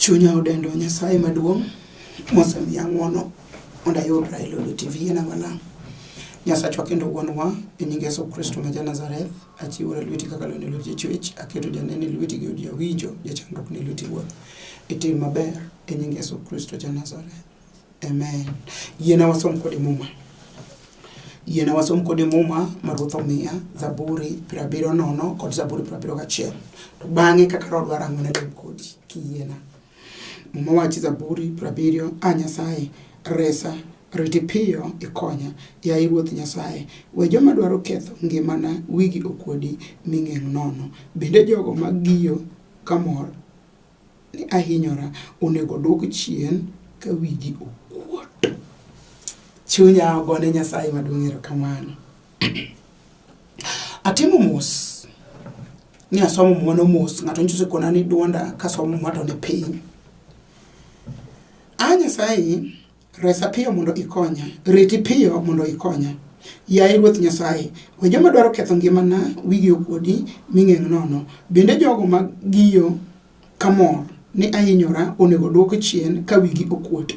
Chunya odendo Nyasaye maduong' mosemiya ng'wono mondo ayud Railo TV na malang'. Nyasachwa kendo wuonwa e nying Yesu Kristo ma Nazareth, achiwora lweti kaka lwene lweti chwech, aketo janene lweti gi odi awinjo, jachandruok ne lweti wuon. Itim maber e nying Yesu Kristo Nazareth. Amen. Yiena wasom kode muma. Yiena wasom kode muma ma Ruoth omiya, Zaburi 70 kod Zaburi 71. To bang'e kaka rodwa rango ne dem kodi kiyiena. Muma wachi Zaburi 70, Nyasaye resa riti piyo ikonya, yaye Ruoth Nyasaye, we joma dwaro ketho ngimana wigi okwodi ming'eng' nono. Bende jogo magiyo kamor ni ahinyora onego duok chien ka wigi okwot. Chunya gone Nyasaye maduong' erokamano. Atimo mos ni asomo mwono mos, ng'ato nyiso kona ni duonda kasomo ng'ato ne piny. Nyasaye resa piyo mondo ikonya, riti piyo mondo ikonya. Yaye Ruoth Nyasaye, we joma dwaro ketho ngimana wigi okwodi ming'eng' nono. Bende jogo magiyo kamor ni ahinyora onego duok chien ka wigi okwot.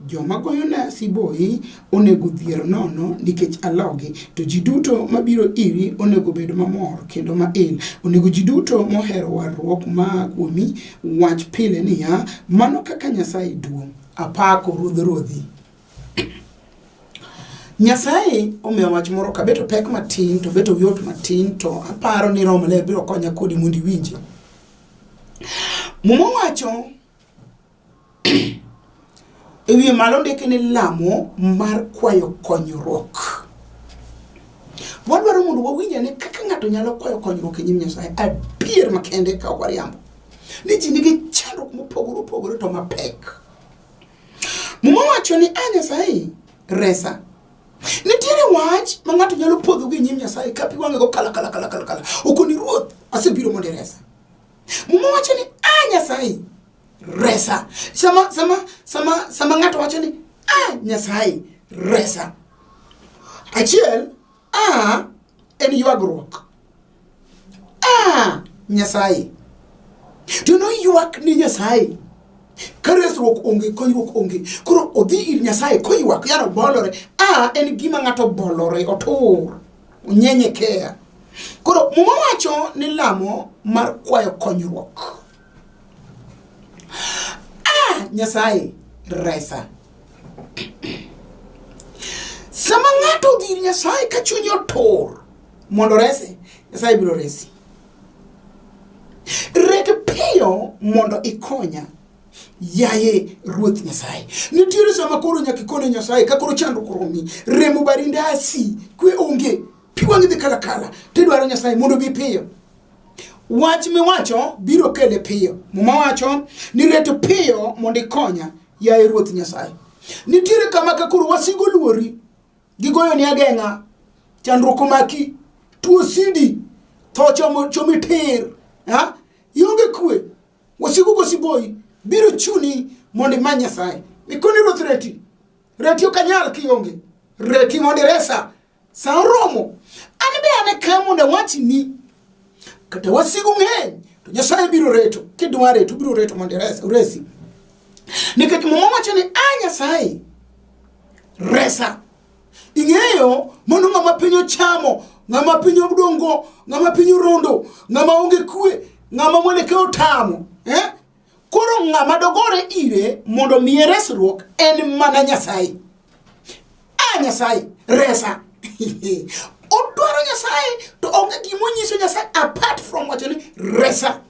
Joma goyona siboi onego dhier nono nikech alogi, to ji duto mabiro iri onego bed mamor kendo mail. Onego ji duto mohero warruok ma kuomi wach pile niya, mano kaka Nyasaye duong'. Apako ruodhi. Nyasaye omiyo wach moro kabeto pek matin to beto yot matin, to aparo ni Roho Maler biro konya kodi mondo iwinje. Muma wacho ewi malo ndeke ni lamo mar kwayo konyruok. Wadwaro mondo wawinja ni kaka ng'ato nyalo kwayo konyruok e nyim Nyasaye adier makende ka ok wariambo. Ni ji nigi chandruok mopogore to mapek. Muma wacho ni Nyasaye resa. Nitiere wach ma ng'ato nyalo podho gi nyim Nyasaye ka pi wang'e go kala. Okoni Ruoth asebiro mondo resa. Muma wacho ni Nyasaye resa. Sama ng'ato wacho ni Nyasaye resa. Achiel en ywagruok. Nyasaye. To no ywak ni Nyasaye. Karesruok onge, konyruok onge. Koro odhi ir Nyasaye koywak, yano bolore. En gima ng'ato bolore, otur, onyenyekea. Koro muma wacho ni lamo mar kwayo konyruok. Nyasaye resa. Sama ng'ato odhi ir Nyasaye ka chunye otur mondo rese, Nyasaye biro resi. Ret piyo mondo ikonya, yaye Ruoth Nyasaye. Nitiere sama koro nyaka ikone Nyasaye ka koro chandruok oromi, remo barindasi, kwe onge, pi wang'i dhi kala, tidwaro Nyasaye mondo bi piyo. Wach miwacho biro kele piyo. Muma wacho ni ret piyo mondo ikonya, yaye Ruoth Nyasaye. Nitiere kama ka koro wasigo luori, gigoyo ni ageng'a, chandruok omaki, tuo sidi, tho chomi tir, ionge kwe, wasigo go siboi, biro chuni mondo imany Nyasaye. Ikoni Ruoth reti okanyal kionge, reti mondo resa. Sa oromo, an be ane ka mondo wachi ni kata wasigu ng'eny to Nyasaye biro reto. Kidwa reto biro reto mondo resi. Nikech muma wacho ni Nyasaye resa. Ing'eyo mondo ng'ama piny ochamo, ng'ama piny odongo, ng'ama piny rondo, ng'ama onge kwe, ng'ama mwelekeo tamo, koro ng'ama dogore ire mondo miye resruok en mana Nyasaye. Nyasaye resa. Odwaro Nyasaye to onge gimonyiso Nyasaye apart from wacho ni resa.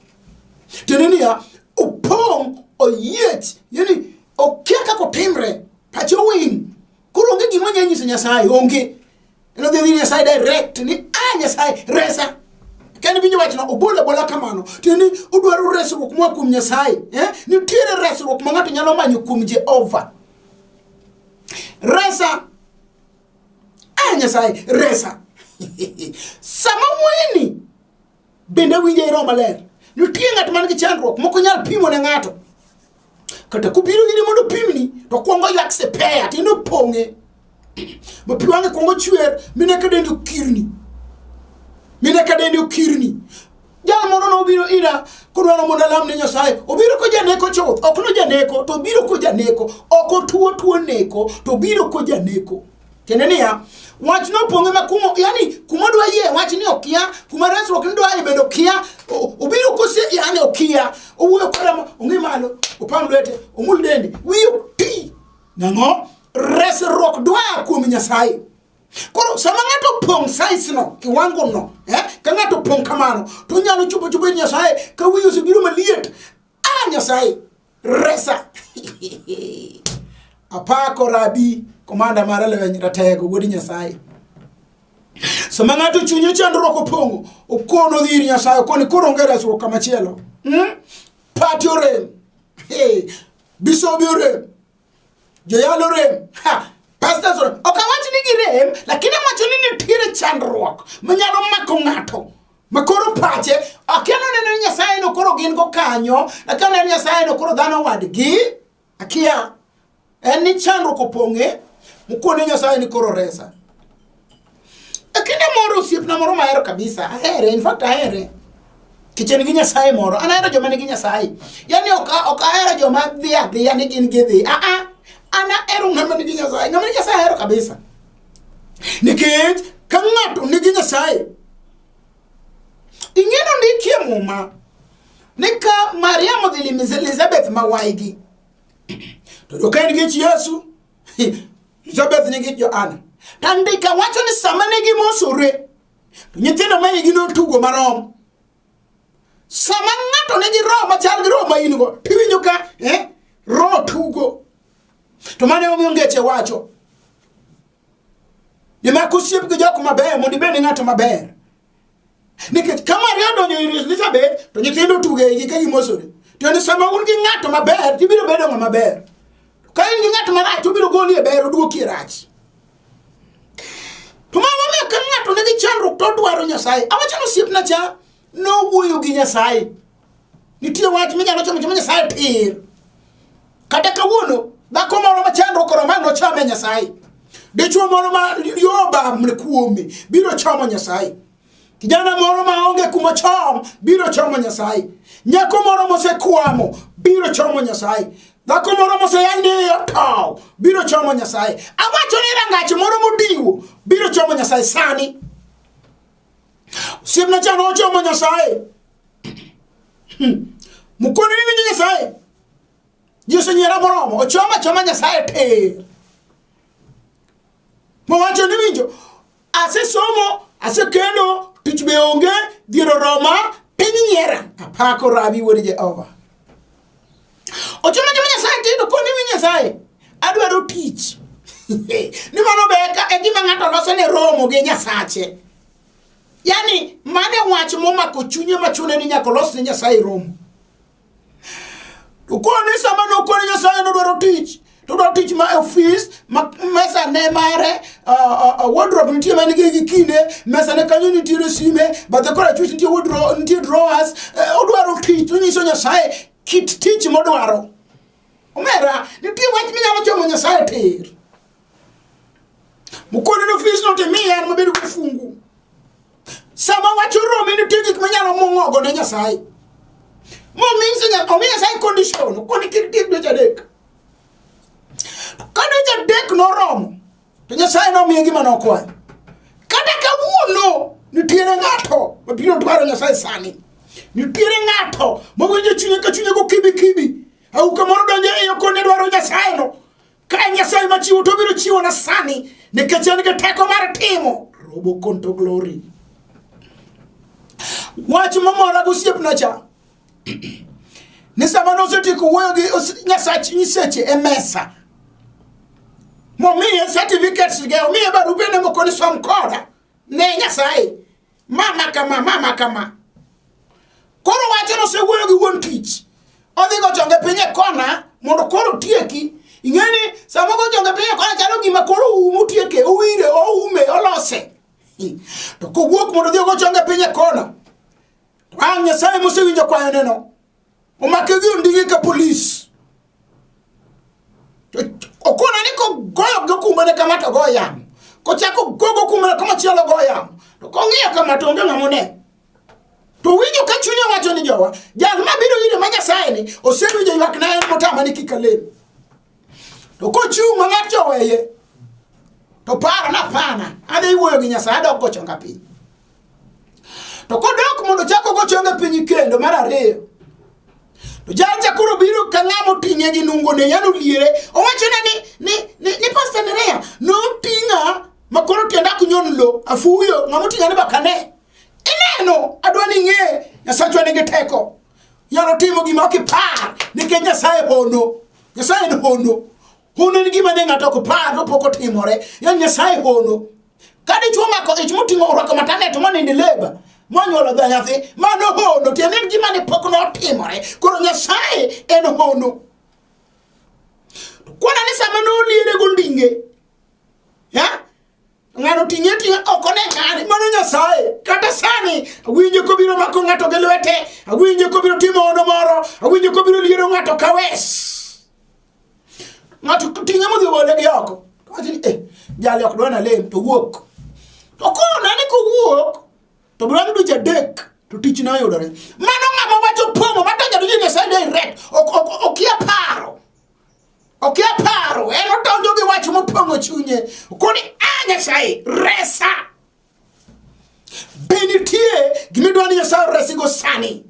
Teneni ya opong oyiech, yani okia kako timre, pacho win. Kuro onge gimonyiso Nyasaye onge. Eno dhi Nyasaye direct ni Nyasaye resa. Kani binyo wacho na obola kamano. Tini udwaro resruok mwa kuom Nyasaye. Nitiere resruok ma ng'ato nyalo manyo kuom Jehova. Resa. Nyasaye resa. Sama mweni bende winje Roho Maler. Nitie ng'at man gi chandruok moko nyal pimo ne ng'ato. Kata kubiro gini mondo pimni to kuongo yak sepea tino ponge. Ma pi wang'e kuongo chwer mineka dendi okirni. Jal moro no biro ira Kurwana mona lam ne Nyasaye obiro ko janeko chuth ok no janeko to biro ko janeko ok tuo neko to biro ko janeko kenenia wach no ponge makumo yani kuma dwa yie wach ni okia kuma resruok ni dwa bedo kia obiro ko se yani okia owuyo kora onge malo opam lwete omul dende wiyo ti nango resruok dwa kuom Nyasaye. Koro sama ngato pong size no kiwango no ka ngato pong kamano to nyalo chupo Nyasaye ka wiyo se biro maliet Nyasaye resa apako rabi komanda mara leweny ratego wodi Nyasaye. Sama ngato chunye chandruok opongo okono dhiri Nyasaye okoni koro ngere resruok kamachielo pati orem bisobi orem joyalo orem pastors orem okawach ni girem lakini macho ni nitire chandruok manyalo mako ngato makoro pache akiano nene Nyasaye no koro gin go kanyo lakini nene Nyasaye no koro dhano wadgi akia eni chandruok oponge mukone Nyasaye ni koro resa. Akine moro siepna moro mahero kabisa ahere in fact ahere kichen gi Nyasaye moro anahero joma nigi Nyasaye yani ok ahero joma dhi yani gin gidhi ana ero ngama nigi Nyasaye ngama nigi Nyasaye ahero kabisa nikech ka ngato nigi Nyasaye ingeno ndikie muma nika Mariamu dhili Elizabeth mawaigi to dokain gi Yesu Elizabeth nigi Joanna tandika wacho ni sama nigi mosore to nyithindo mayigi no tugo marom sama ngato nigi roho machal gi roho maingo tiwinjo ka roho tugo to mane omiyo ngeche wacho nimako siep gi jok maber mondo ibed ngato maber nikech kama Maria donjo ir Elizabeth to nyithindo tugo igi ka gimosore to ni sama un gi ngato maber tibiro bedo ngama maber ka in gi ngato marach tibiro goli e ber oduoki rach. To mama me kan ngato nigi chandruok to dwaro Nyasaye awacho no siepna cha no wuoyo gi Nyasaye nitie wach minyalo chomo Nyasaye tir kata kawuono dhako moro ma chandruok oro mano chame Nyasaye dichuo moro ma yoba mnekuome biro chamo Nyasaye kijana moro ma onge kuma chom biro chamo Nyasaye nyako moro mosekwamo biro chamo Nyasaye dhako moro moseyande yotaw biro chamo Nyasaye awacho ni rangache moro modiwo biro chamo Nyasaye sani simna chano chamo Nyasaye mukoni ni Nyasaye Yesu nyera moromo ochoma Nyasaye te mo wacho ni winjo ase somo ase kendo tich be onge diro Roma piny nyera apako rabi wodi Jehova ochoma Nyasaye te to koni wi Nyasaye adwaro tich ni mano beka gima ngato loso ne romo gi Nyasache yani mane wach momako chunye machune ni nyako los ne Nyasaye romo to koni sama no koni Nyasaye no dwaro tich to do tich ma office mesa ne mare wardrobe nitie mane gi kinde mesa ne kanyo nitie sime but the kora chuch nitie wardrobe nitie drawers odwaro tich to nyiso Nyasaye kit tich modwaro omera nitie wach minyalo chomo Nyasaye tir mukone no office no te mier mabedo kufungu sama wacho romi nitie gik manyalo mongogo ne Nyasaye mo minse Nyasaye condition koni kirti do jadek kada jadek no romo to Nyasaye no miye gima no kwa kada kawuono nitiere ngato mabiro dwaro Nyasaye sani nitiere ngato mawinjo chunye ka chunye go kibi au kamoro donje e kone dwaro Nyasaye no ka Nyasaye machiwo to biro chiwo na sani nikech en gi teko mar timo robo konto glory wach mamora go siepna cha ni sama no setiku wuoyo gi Nyasaye nyiseche e mesa momiye certificates ge omiye barupe ne mokoni som koda ne Nyasaye mama kama koro wacho no se wuoyo gi wuon tich odhi go chonge pinye kona mondo koro tieki ingeni sama go chonge pinye kona chalo gima koro umu tieke owire oume olose to ko wuok mondo dhi go chonge pinye kona to Nyasaye mosewinjo kwayo neno omake gi ondigi ka police okona ni ko goyo go kumane kama to go yam ko chako gogo kumane kama chielo go yam to ko ngiyo kama to onge ngamone To winjo ka chunya wacho ni jowa, jal mabiro ire ma Nyasaye ni osewinjo ywak na en motama ni kikalen. To kochung' ma ng'at joweye, to paro na pana, adhi wuoyo gi Nyasaye adok gochonga piny. To kodok mondo chako gochonga piny kendo mar ariyo, to jal chakoro biro ka ng'amo ting'e gi nungo ne yano liere, owacho ni Pastor Nerea no tinga makoro tienda kunyon lo afuyo ng'amo ting'a ne bakane. Ineno adwani ng'e Nyasachwa nigi teko. Yano timo gima okipar nikech Nyasaye hono. Nyasaye en hono. Hono ni gima ne ng'ato okipar to pok otimore. Yan Nyasaye hono. Kadi chuo mako ich moting'o orwako matane to maninde leba. Monyuolo dha nyathi mano hono tiende en gima ne pok notimore. Koro Nyasaye en hono. Kwana ni sama no liere gondinge. Ya? Ngano tinye okone ngani mano Nyasaye kata sani awinjo ko biro mako ngato gi lwete, awinjo ko biro timo ono moro, awinjo ko biro liero ngato kawes. Ngato tinye mo wole gi oko. Wachini jali ok dwana lem to wuok. To ko nani ko wuok to biro ndu jadek to tich na yudore. Mano ngama wacho pomo mataja do Nyasaye direct okia paro. Okia paro eno tonjo gi wach mopongo chunye. Koni Nyasaye resa benitie gimidwani Nyasaye resigo sani.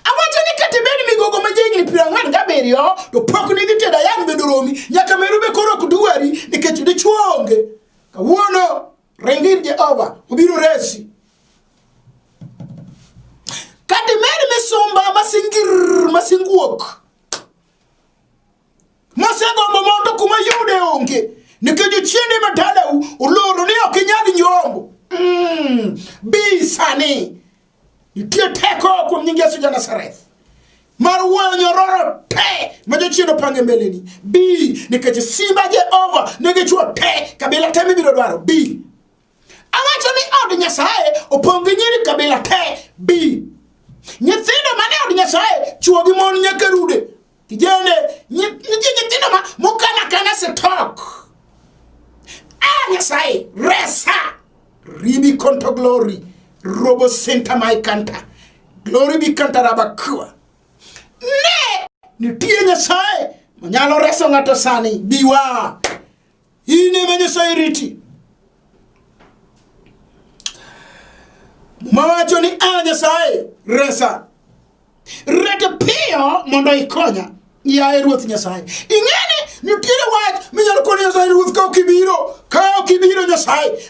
Awacho ni kati beni migogo majengni pirang'wen gabiriyo to pok ni dhi teda yang bedoromi nyaka merube koro kudwari nikech dichuonge kawuono rengir Jehova ubiro resi. Kati meri misumba masinguok masegombo mondo kuma yude onge nikejo chiende madadau uloro ni okinyag nyombo. Bi sani itie teko kuom nying Yesu Nazareth mar wuoyo nyororo te majo chieno pange mbeleni. Bi nikejo simba Jehova nigi chuo te kabila te mibiro dwaro. Bi awacho ni od Nyasaye opong gi nyiri kabila te. Bi nyithindo mane od Nyasaye chuo gi mon nyaka rude kijende nyithindo ma mokana kana setok. Nyasaye resa ribi konto glory robo senta mai kanta glory bi kanta rabakua ne nitie Nyasaye manyalo reso ng'ato sani. Biwa ine ma Nyasaye riti mawacho ni Nyasaye resa rete pio mondo ikonya ya Ruoth Nyasaye. Ing'eni nitiere wach minyalo koni Nyasaye Ruoth ka okibiro Nyasaye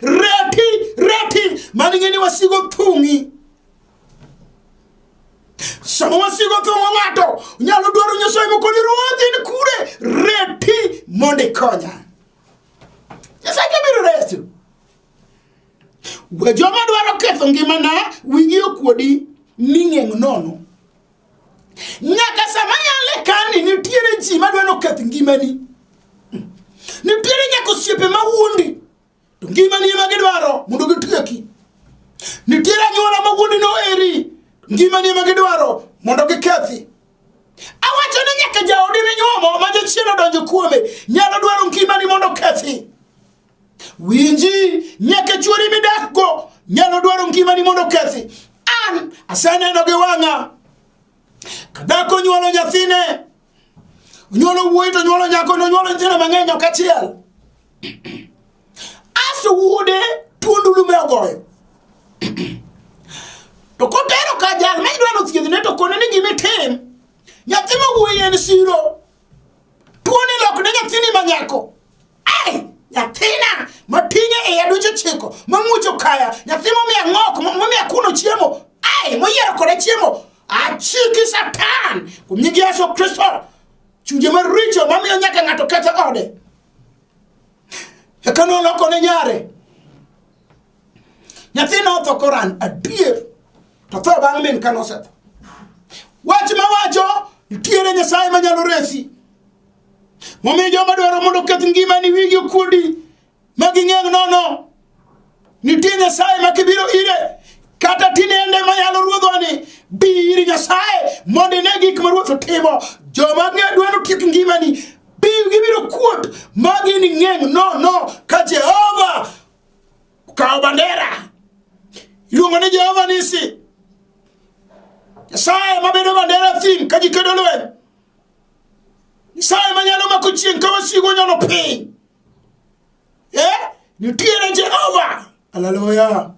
reti maning'eni wasigo thung'i. Sama wasigo thung'o ng'ato nyalo dwaro Nyasaye mokoni Ruoth in kure reti mondo ikonya. Nyasaye biro reso. We joma dwaro ketho ngimana wingi okuodi ning'eng nono. Nyaka sama yale kani nitiere ji madwano keth ngimani. Nitiere nyaka osiepe mawuondi to ngimani ema gidwaro mondo gitieki. Nitiere anyuola mawuondi no eri ngimani ema gidwaro mondo gikethi. Awacho ni nyaka jaodi minyuomo ma jachielo donjo kuome nyalo dwaro ngimani mondo kethi. Winji nyaka chuori midakgo nyalo dwaro ngimani mondo kethi. An aseneno gi wang'a kadako nyuolo nyathine, nyuolo wuoyi to nyuolo nyako, no nyuolo nyithino mang'eny ok achiel. Asto wuode tuondu lume ogoyo. To kotero ka jal ma idwano thiedhne to kone ni gimitim nyathi ma wuoyi en siro. Tuoni lokne nyathini manyako. Nyathina matinye e yaducho chiko mamucho kaya nyathi momia ng'ok momia kuno chiemo moyiero kode chiemo. Achiki Satan kuom nying Yesu Kristo chunje maricho mamiyo nyaka ng'ato ketho ode. Ekano loko ne nyare nyathino otho koran adier to tho bang' min kanosetho. Wach mawacho nitiere Nyasaye manyalo resi. Momiyo joma dwaro mondo keth ngimani wigi okuodi maging'eng nono. Nitie Nyasaye makibiro ire kata tinende mayalo ruodhwani biri Nyasaye mondo ine gik ma Ruoth timo. Joma dwaro tiek ngimani gibiro kuot magini ng'eng nono ka Jehova kawo bandera iluongo ni Jehova Nisi. Nyasaye mabedo bandera thim ka ji kedo lweny. Nyasaye manyalo mako chieng' ka wasigo nyono piny. Nitiere Jehova. Hallelujah.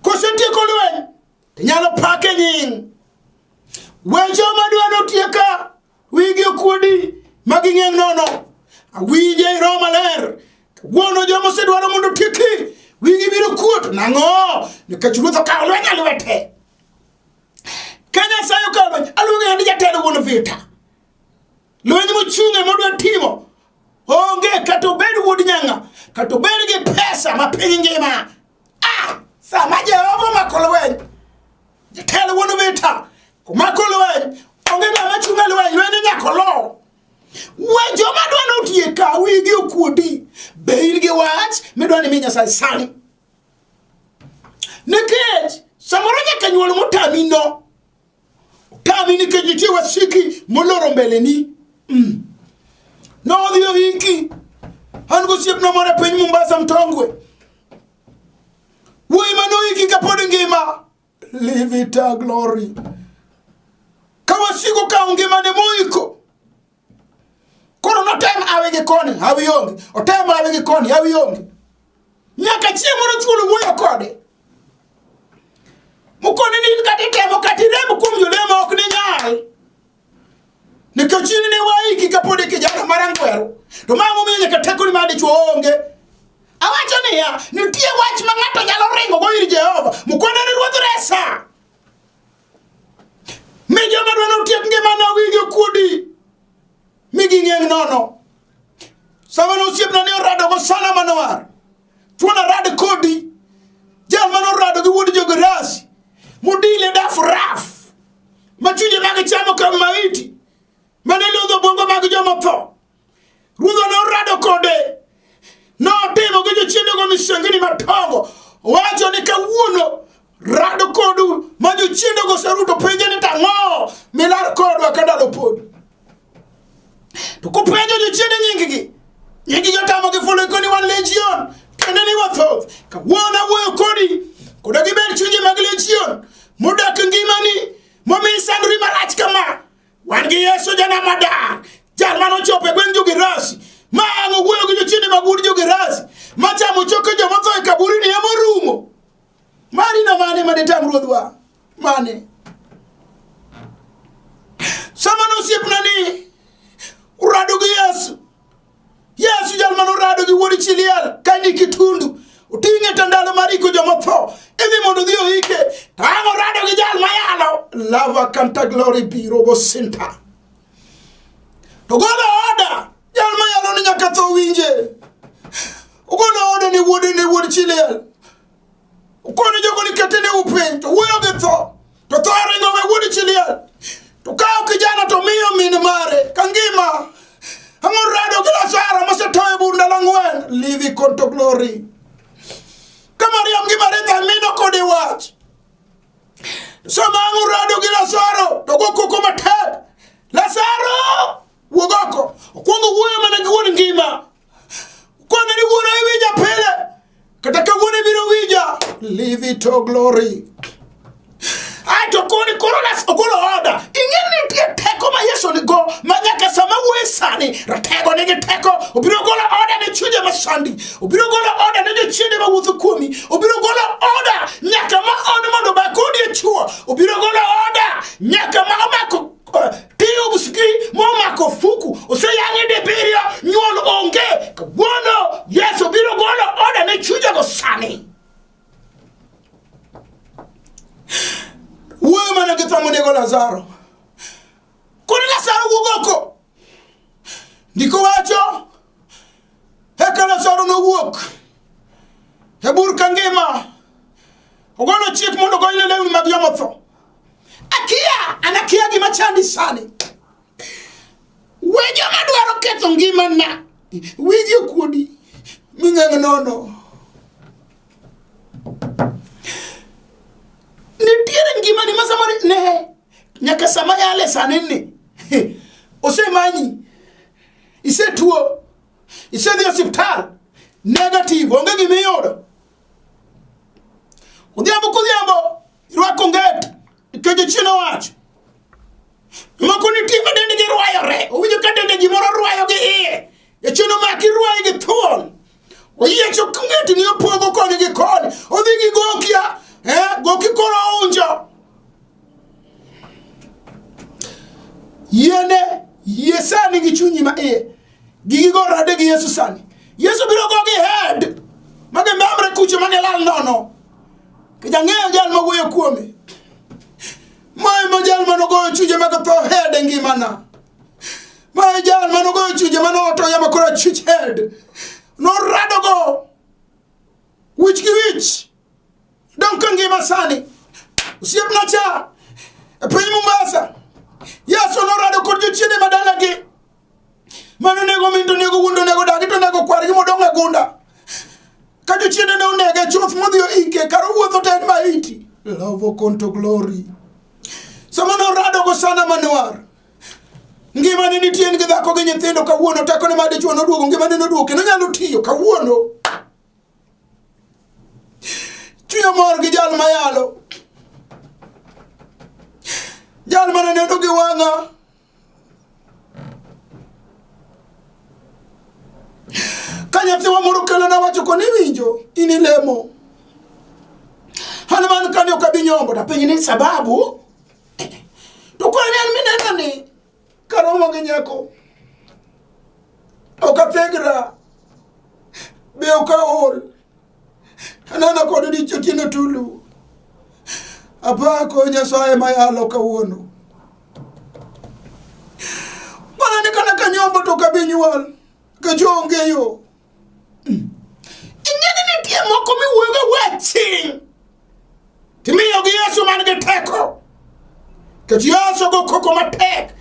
Kosetieko lweny, tinyalo pake nying. Wecho madwano tieka, wigi okuodi, magi ng'eng nono. Awinje Roho Maler. Wuono joma osedwaro mondo tieki, wigi biro kuot. Nang'o? Nikech Ruoth okawo lweny e lwete. Ka Nyasaye okawo lweny, aluongo ni jatelo wuon vita. Lweny mochung'e modwa timo. Onge kata obed wuod nyanga, kata obed gi pesa ma piny ngima. Sama Jehova omako lweny, jatelo wuon vita, komako lweny, onge ng'ama chung'e lweny, lweny nyaka lo. We joma dwano tieka, wigi okuodi, be in gi wach midwani mi Nyasaye sani. Nikech samoro nyaka nyuol motami no. Otami nikech nitie wasiki moloro mbeleni. No odhi oiki. An gosiepna moro e piny Mombasa Mtongwe. Wuoyi manoiki kapod ngima. Live it a glory. Ka wasigo ka ngimane moiko. Koro notem awe gi koni, hawi onge. Otem awe gi koni, hawi onge. Nyaka chieng' moro thuolo wuoyo kode. Mukone ni kati temo kati remo kuom jolemo ok ni nyal. Nikech ne waiki kapod kijana marangwero. To mamo miyo nyaka teko ni madi chwo onge. Awacho niya, nitie wach ma ng'ato nyalo ringo go ir Jehova. Mukone ni Ruoth resa. Mi joma dwano tiek ngimana wigi okuodi. Migi ng'eng nono. Sama osiepna ne orado go sana manowar. Thuona rad kodi. Jal manorado gi wuod jogerasi. Mudile daf raf. Machunje mag chamo kam maiti. Mane lodho bongo mag joma tho. Ruodho ne orado kode. No timo gi jochiende go misengini matongo. Wacho ni kawuono rado kodu ma jochiende go seruto penje ni tang'o milar kodwa kadalo pod. To kupenjo jochiende nyingi jotamo gi fulo koni wan legion. Kende ni wathoth. Kawuono wuoyo kodi. Koda gibed chunje mag legion. Modak ngimani. Momi sandri marach kama. Wan gi Yesu jana madar. Jal manochope gweng' jogerasi. Maang'o wuoyo gi jochiende mag wuod jogerasi. Machamo choke joma tho e kaburini ema orumo. Mani na mane madetam Ruodhwa. Mane. Sama nosiepna ni urado gi Yesu. Yesu jal manorado gi wuod Chiliel. Kani Kitundu. Uting'e tandalo mariko joma tho. Idhi mondo dhi oike. Tang'o rado gi jal mayalo. Lava kanta glory biro bosinta. To golo oda. Jal mayalo ni nyaka tho winje. Ugolo oda ni wuod Chiliel. Ukone jogo ni ketene upiny. To wuoyo gi tho. To tho ringo we wuod Chiliel. To kao kijana to miyo min mare. Kangima. Ang'o rado gi Lazaro mosetoyo bur ndalo 4. Live konto glory. Mariam gi Maritha mino kode wach. Sama ang'urado gi Lazaro to go koko matek. Lazaro wuogoko. Okwongo wuoyo mana gi wuon ngima. Kone ni wuora iwija pile. Kata ka wuone biro wija. Live it to glory. Aito koni koronas ogolo oda. Ing'eni tie teko ma Yesu ni go. Manyaka sama wuoye sani. Ratego nigi teko. Obiro golo oda ne chunje masandi. Obiro golo oda ne jochiende ma wuotho kuomi. Obiro golo oda nyaka ma on mondo bakodi e chuo. Obiro golo oda nyaka ma omako tiyo busiki ma omako fuku. Oseyang'e debirio nyuol onge. Kabuono Yesu biro golo oda ne chunje go sani. Wuoyo mana gi thamo nego Lazaro. Koni Lazaro wuogoko. Ndiko wacho. Eka Lazaro no wuok. Hebur kangima. Ogolo chik mondo goyne lewni mag joma tho. Anakia gima chandi sani. We joma dwaro ketho ngima na. Wigi okuodi. Ming'eng nono. Nitiere ngima ni masamari ne. Nyaka sama yale sanini. Osemanyi. Isetuo. Isedhi hospital. Negative. Onge gimiyudo. Kudhiambo, irwako nget, ikejo chino wach. Makuni tima dende gi ruayo re, uwinjo ka dende gimoro ruayo gi iye. Ya chino maki ruayo gi thuol. Oye chok ngeti ni opogo koni gi koni. Odhi gi gokia, goki koro unjo. Yesani gi chunyi ma iye. Gigi go rade gi Yesu sani. Yesu biro go gi head. Mage mamre kucho mane lal nono. Kija ng'eyo jal ma wuoyo kuome. Mai ma jal ma nogoyo chuje ma tho head ngimana. Mai jal ma nogoyo chuje ma noto yama kora chuch head. No rado go. Wich gi wich. Donka ngima sani. Usiep na cha. Piny Mombasa. Yesu no rado kod jochiende madala gi. Mano nego minto nego wundo nego dagi to nego kwar gi modonga gunda. Ka jochiende ne onege chuth modhiyo ike karo wuotho ten ma iti. Love conto glory. Sama no rado go sana manuar. Ngima ni nitien gi dhako gi nyithindo kawuono tako ne made chuo noduogo ngima ne noduogo kendo nyalo tiyo kawuono. Chunya mor gi jal mayalo. Jal mana neno gi wanga. Kanyathi wa moro kelo na wacho koni winjo ini lemo. Hanuman kanyo kabinyombo ta penye ni sababu. To kwa ni minena ni karomo gi nyako. Okategra. Be okaol. Anana kodi di chotino tulu. Apako Nyasaye mayalo kawuono. Bana ne kana kanyombo to kabinyuol. Kajonge yo. Ingeni ni tie moko mi wuoga wetin. Timiyo gi Yesu man gi teko. Kati Yesu go koko matek.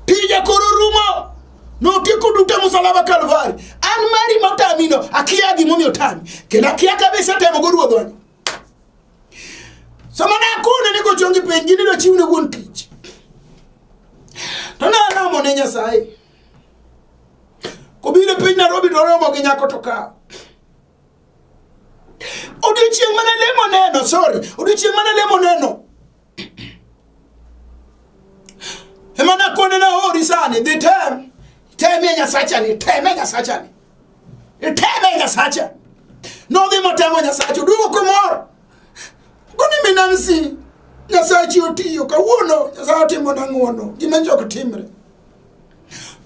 Tija koro rumo. No tiko duta musalaba Kalvari. An mari motamino akia gi momi otami. Kenda kia kabisa temo go ruodhoni. Samana akune niko chongi penjini do chiwne wuon tich. Tona alamo ne Nyasaye. Kobile piny Nairobi to romo gi nyako to ka. Odiochieng' mana lemo neno, odiochieng' mana lemo neno. Emana kone na hori sani, the time ya Nyasachani. No dhi motemo Nyasacho, dugo kumor. Koni minansi, Nyasachi otiyo, kawuono, Nyasacho timo nang'uono, gima jok timre.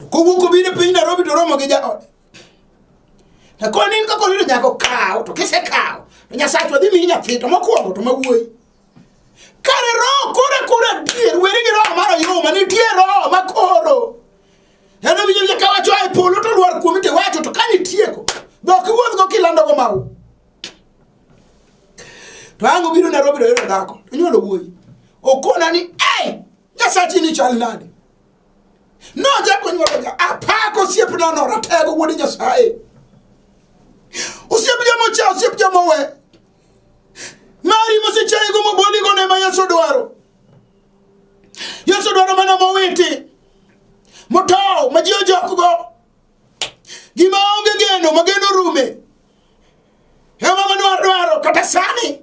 Kubuku bide piny Nairobi to romo gi jaode. Na koni in kako lido nyako kao, to kise kao, Nyasacho dhi mi nyathi to mokwongo to mawuoyi. Kare roho kura dier, weri gi roho maro yuma, nitie roho makoro. Yano winjo ka wacho ai polo to luar kuomi te wacho to kani tieko. Dok wuoth go kilando go mau. To ango biro Nairobi do yoro dhako, to nyuolo wuoyi. Okona ni, Nyasachi ni chal nade. No jako nyuolo ja, apako siep nono ratego wuodi Nyasaye. Usiep jamo cha, usiep jamo we. Mari mose chaigo moboli go nema Yesu dwaro. Yesu dwaro mana mowiti. Motao, majio jokugo. Gima onge geno, mageno rume. Hema manuar kata sani.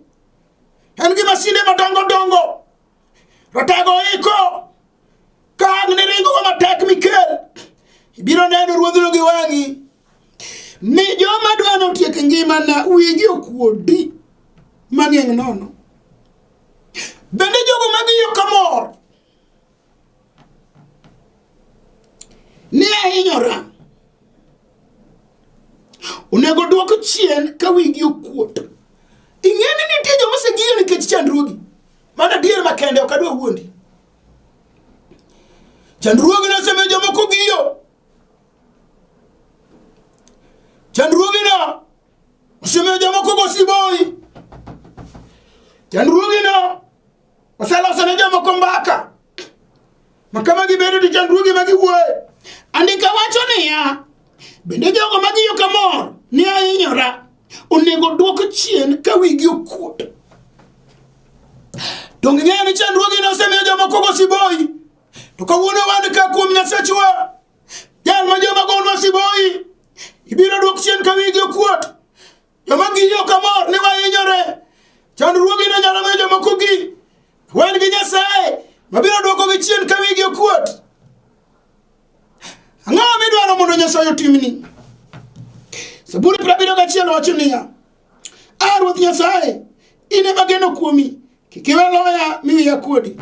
En gima sinde madongo. Ratego iko. Kang ne ringo go matek Mikel. Ibiro neno ruodhno gi wangi. Mi joma dwano tiek ngima na wigi okuodi. Mang'eng nono. Bende jogo magiyo kamor. Ne ahinyora. Onego duoko chien ka wigi okuot. Ing'eni nitie joma osegiyo nikech chandruogi. Mana dier makende ok adwa wuondi. Chandruogi nosemiyo jomoko giyo. Chandruogi no osemiyo jomoko go siboi. Chandruogi no oseloso ne jomoko mbaka. Makama gibedo di chandruogi magiwuoye. Andika wacho niya, bende jogo magiyo kamor ni ahinyora onego duoko chien ka wigi okuot. Dong ng'eyo ni chandruogi no osemiyo jomoko go siboi. To kawuono wan ka kuom Nyasachwa, jal ma joma gonwa siboi, ibiro duok chien ka wigi okuot. Joma giyo kamor ni wahinyore. chandruogi ne nyalo miyo jomoko gi wen gi Nyasaye mabiro dwoko gi chien ka wigi okuot. Ang'o midwaro mondo Nyasaye otimni? Zaburi 71 wacho niya, Ruoth Nyasaye, in ema geno kuomi, kik iwe loya mi wiya kuodi.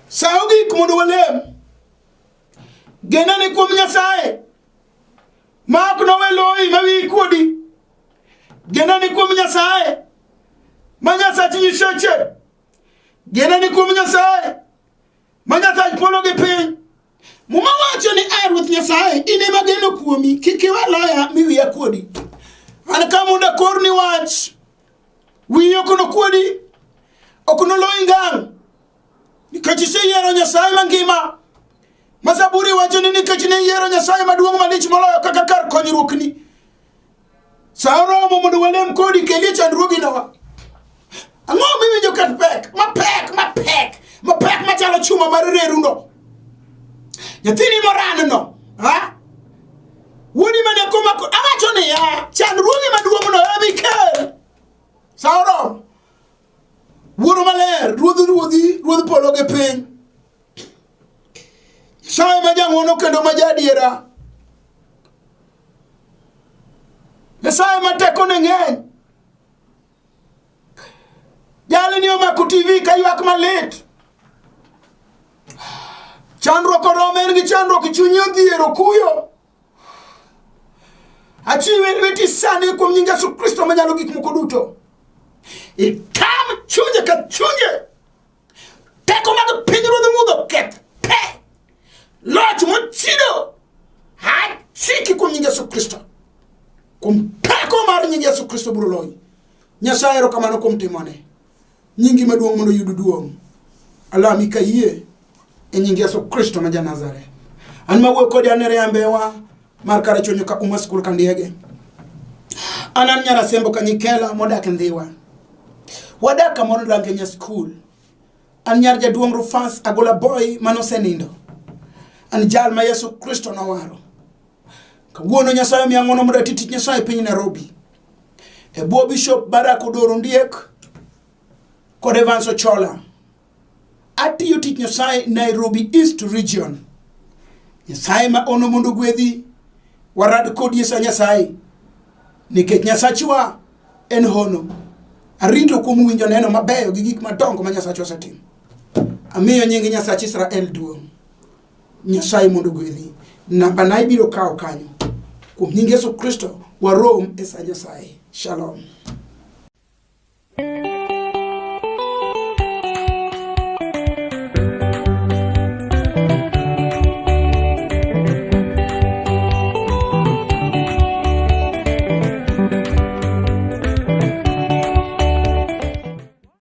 Sa ogik mondo walem, genane kuom Nyasaye, ma ok nowe loyi ma wiyi kuodi. Genane kuom Nyasaye, ma Nyasach nyiseche. Genane kuom Nyasaye, ma Nyasach polo gi piny. Muma wacho ni Ruoth Nyasaye, in ema geno kuomi, kik iwe loya mi wiya kuodi. An ka mondo korni wach, wiyi ok nokuodi, ok noloyi ngang', nikech iseyiero Nyasaye mangima. Ma Zaburi wacho ni nikech ne yiero Nyasaye maduong' malich moloyo kaka kar konyruokni. Sa oromo mondo walem kodi kelie chandruoginowa. Ang'o miwinjo kat pek? Mapek machalo chuma mar reruno. Nyathini moran no, wuodi mane komako, awacho niya, chandruogi maduong' no emi kel. Sa oromo. Wuoro maler, ruodh polo gi piny. Nyasaye ma jang'wono kendo ma jadiera. Nyasaye ma tekone ng'eny. Jali ni omako TV ka ywak malit. Chandruok oromo, en gi chandruok, chunye odhiero kuyo. Achiwe lweti sani kuom nying Yesu Kristo manyalo gik moko duto. Itam chunye ka chunye. Teko mag pinyruodh mudho keth pe. Loch mochido. Hachiki kuom nying Yesu Kristo. Kuom teko mar nying Yesu Kristo biro loyi. Nyasaye erokamano kuom timone. Nyingi maduong' mondo yud duong'. Alami ka yie e nying Yesu Kristo ma Nazareth. An mawuoyo kodi an Rembewa mar kare chunyo ka uma skul kandiege. Anan nyara sembo ka nyikela modak Ndhiwa. Wadak kamoro Rangenya skul. An nyar jaduong' Rufus Agola boy manosenindo. An jal ma Yesu Kristo nowaro. Kawuono Nyasaye miya ng'wono mondo ati tich Nyasaye piny Nairobi. E bwo Bishop Barack Odoro Ndiek kod Evans Ochola. Atiyo tich Nyasaye Nairobi East Region. Nyasaye ma ono mondo gwedhi. Warad kod Yesa Nyasaye. Nikech Nyasachwa en hono. Arito kuom winjo neno mabeyo gi gik madongo ma Nyasachwa osetimo. Amiyo nying Nyasach Israel duong'. Nyasaye mondo gwedhi. Namba na ibiro kawo kanyo. Kuom nying Yesu Kristo warom e sa Nyasaye. Shalom.